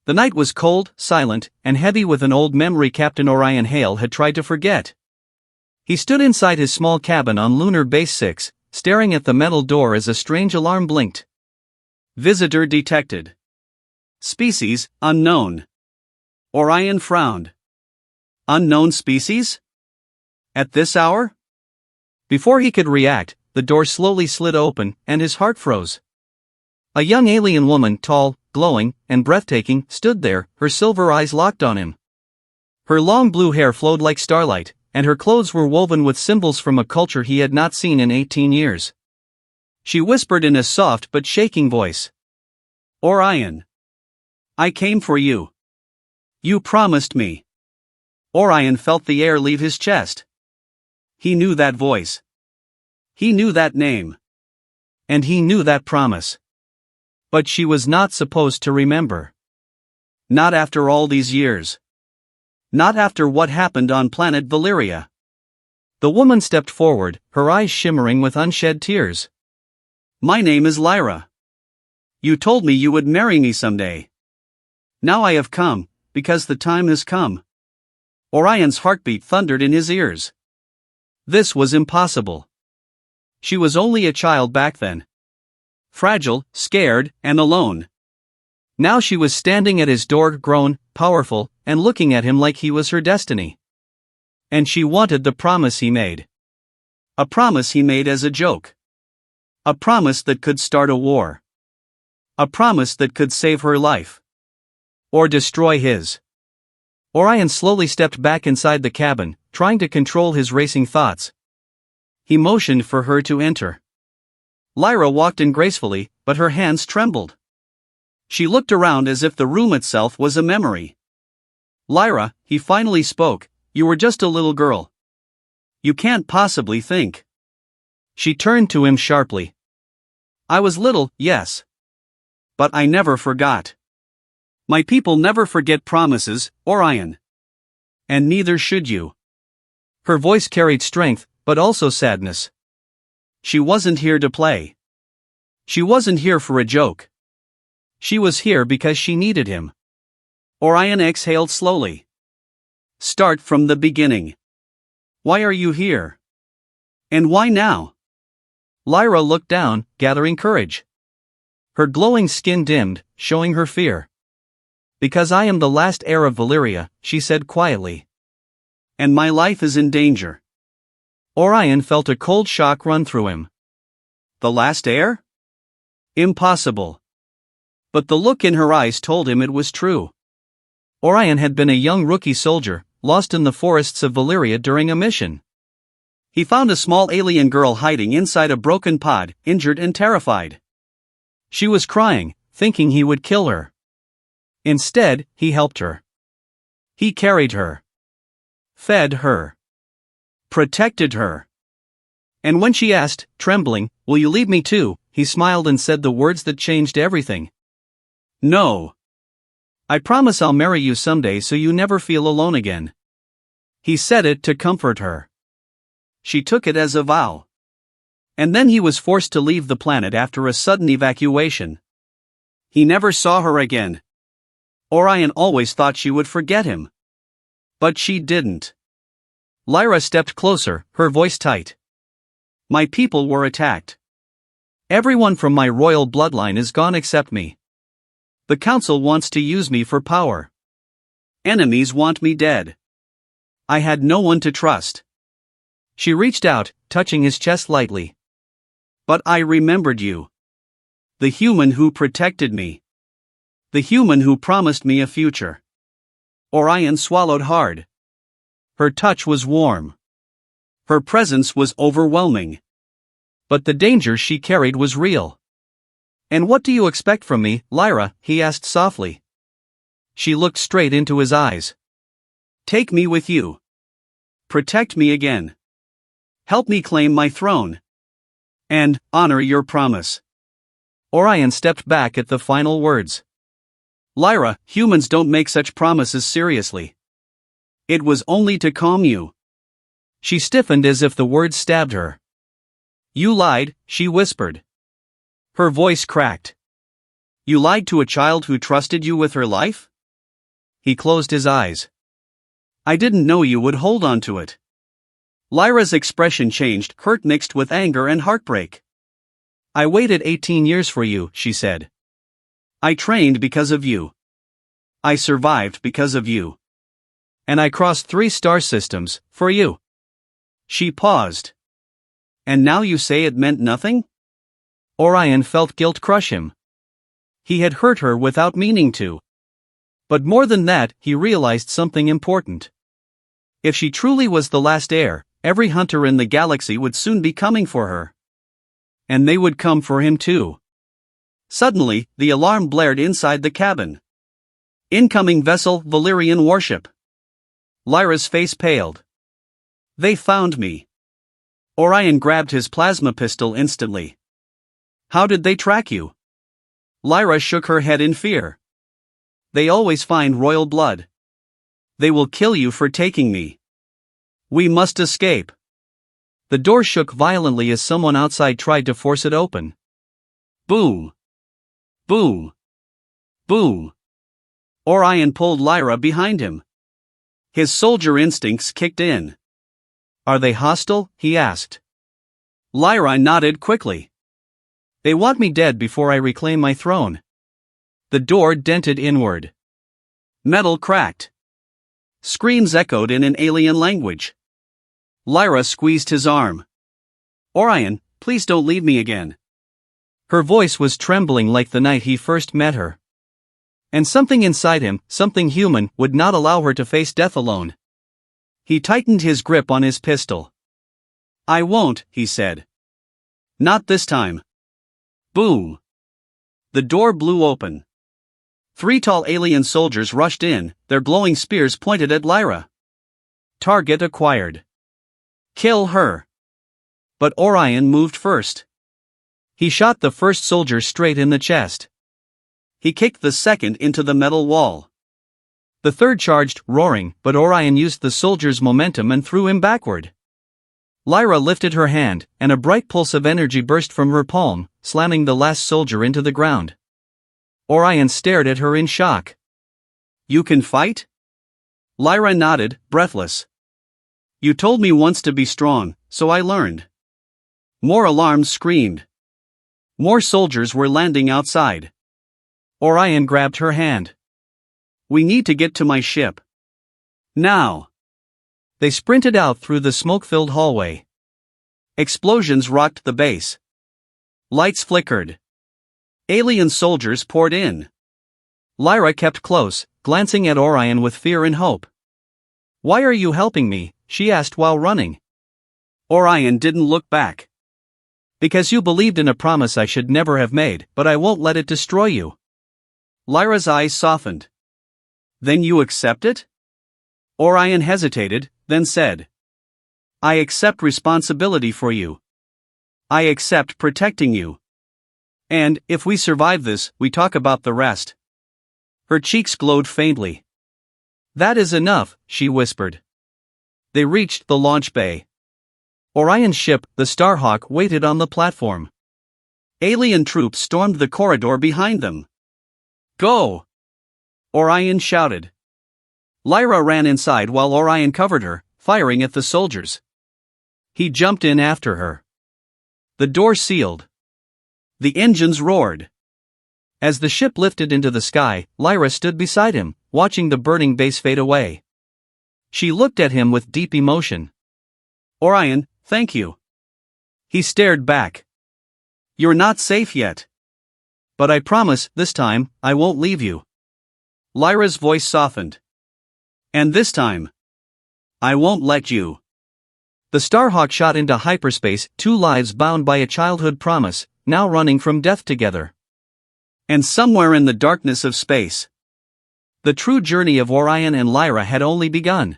The night was cold, silent, and heavy with an old memory Captain Orion Hale had tried to forget. He stood inside his small cabin on Lunar Base 6, staring at the metal door as a strange alarm blinked. Visitor detected. Species, unknown. Orion frowned. Unknown species? At this hour? Before he could react, the door slowly slid open, and his heart froze. A young alien woman, tall, glowing, and breathtaking, stood there, her silver eyes locked on him. Her long blue hair flowed like starlight, and her clothes were woven with symbols from a culture he had not seen in 18 years. She whispered in a soft but shaking voice. Orion. I came for you. You promised me. Orion felt the air leave his chest. He knew that voice. He knew that name. And he knew that promise. But she was not supposed to remember. Not after all these years. Not after what happened on planet Valyria. The woman stepped forward, her eyes shimmering with unshed tears. My name is Lyra. You told me you would marry me someday. Now I have come, because the time has come. Orion's heartbeat thundered in his ears. This was impossible. She was only a child back then. Fragile, scared, and alone. Now she was standing at his door, grown, powerful, and looking at him like he was her destiny. And she wanted the promise he made. A promise he made as a joke. A promise that could start a war. A promise that could save her life. Or destroy his. Orion slowly stepped back inside the cabin, trying to control his racing thoughts. He motioned for her to enter. Lyra walked in gracefully, but her hands trembled. She looked around as if the room itself was a memory. Lyra, he finally spoke, you were just a little girl. You can't possibly think. She turned to him sharply. I was little, yes. But I never forgot. My people never forget promises, Orion. And neither should you. Her voice carried strength, but also sadness. She wasn't here to play. She wasn't here for a joke. She was here because she needed him. Orion exhaled slowly. Start from the beginning. Why are you here? And why now? Lyra looked down, gathering courage. Her glowing skin dimmed, showing her fear. Because I am the last heir of Valyria, she said quietly. And my life is in danger. Orion felt a cold shock run through him. The last heir? Impossible. But the look in her eyes told him it was true. Orion had been a young rookie soldier, lost in the forests of Valyria during a mission. He found a small alien girl hiding inside a broken pod, injured and terrified. She was crying, thinking he would kill her. Instead, he helped her. He carried her. Fed her. Protected her. And when she asked, trembling, will you leave me too, he smiled and said the words that changed everything. No. I promise I'll marry you someday so you never feel alone again. He said it to comfort her. She took it as a vow. And then he was forced to leave the planet after a sudden evacuation. He never saw her again. Orion always thought she would forget him. But she didn't. Lyra stepped closer, her voice tight. My people were attacked. Everyone from my royal bloodline is gone except me. The council wants to use me for power. Enemies want me dead. I had no one to trust. She reached out, touching his chest lightly. But I remembered you. The human who protected me. The human who promised me a future. Orion swallowed hard. Her touch was warm. Her presence was overwhelming. But the danger she carried was real. And what do you expect from me, Lyra? He asked softly. She looked straight into his eyes. Take me with you. Protect me again. Help me claim my throne. And honor your promise. Orion stepped back at the final words. Lyra, humans don't make such promises seriously. It was only to calm you. She stiffened as if the words stabbed her. You lied, she whispered. Her voice cracked. You lied to a child who trusted you with her life? He closed his eyes. I didn't know you would hold on to it. Lyra's expression changed, hurt mixed with anger and heartbreak. I waited 18 years for you, she said. I trained because of you. I survived because of you. And I crossed 3 star systems, for you. She paused. And now you say it meant nothing? Orion felt guilt crush him. He had hurt her without meaning to. But more than that, he realized something important. If she truly was the last heir, every hunter in the galaxy would soon be coming for her. And they would come for him too. Suddenly, the alarm blared inside the cabin. Incoming vessel, Valyrian warship. Lyra's face paled. They found me. Orion grabbed his plasma pistol instantly. How did they track you? Lyra shook her head in fear. They always find royal blood. They will kill you for taking me. We must escape. The door shook violently as someone outside tried to force it open. Boom. Boom. Boom. Orion pulled Lyra behind him. His soldier instincts kicked in. Are they hostile? He asked. Lyra nodded quickly. They want me dead before I reclaim my throne. The door dented inward. Metal cracked. Screams echoed in an alien language. Lyra squeezed his arm. Orion, please don't leave me again. Her voice was trembling like the night he first met her. And something inside him, something human, would not allow her to face death alone. He tightened his grip on his pistol. I won't, he said. Not this time. Boom. The door blew open. 3 tall alien soldiers rushed in, their glowing spears pointed at Lyra. Target acquired. Kill her. But Orion moved first. He shot the first soldier straight in the chest. He kicked the second into the metal wall. The third charged, roaring, but Orion used the soldier's momentum and threw him backward. Lyra lifted her hand, and a bright pulse of energy burst from her palm, slamming the last soldier into the ground. Orion stared at her in shock. You can fight? Lyra nodded, breathless. You told me once to be strong, so I learned. More alarms screamed. More soldiers were landing outside. Orion grabbed her hand. We need to get to my ship. Now. They sprinted out through the smoke-filled hallway. Explosions rocked the base. Lights flickered. Alien soldiers poured in. Lyra kept close, glancing at Orion with fear and hope. Why are you helping me? She asked while running. Orion didn't look back. Because you believed in a promise I should never have made, but I won't let it destroy you. Lyra's eyes softened. Then you accept it? Orion hesitated, then said. I accept responsibility for you. I accept protecting you. And, if we survive this, we talk about the rest. Her cheeks glowed faintly. That is enough, she whispered. They reached the launch bay. Orion's ship, the Starhawk, waited on the platform. Alien troops stormed the corridor behind them. Go! Orion shouted. Lyra ran inside while Orion covered her, firing at the soldiers. He jumped in after her. The door sealed. The engines roared. As the ship lifted into the sky, Lyra stood beside him, watching the burning base fade away. She looked at him with deep emotion. Orion, thank you. He stared back. You're not safe yet. But I promise, this time, I won't leave you. Lyra's voice softened. And this time, I won't let you. The Starhawk shot into hyperspace, 2 lives bound by a childhood promise, now running from death together. And somewhere in the darkness of space, the true journey of Orion and Lyra had only begun.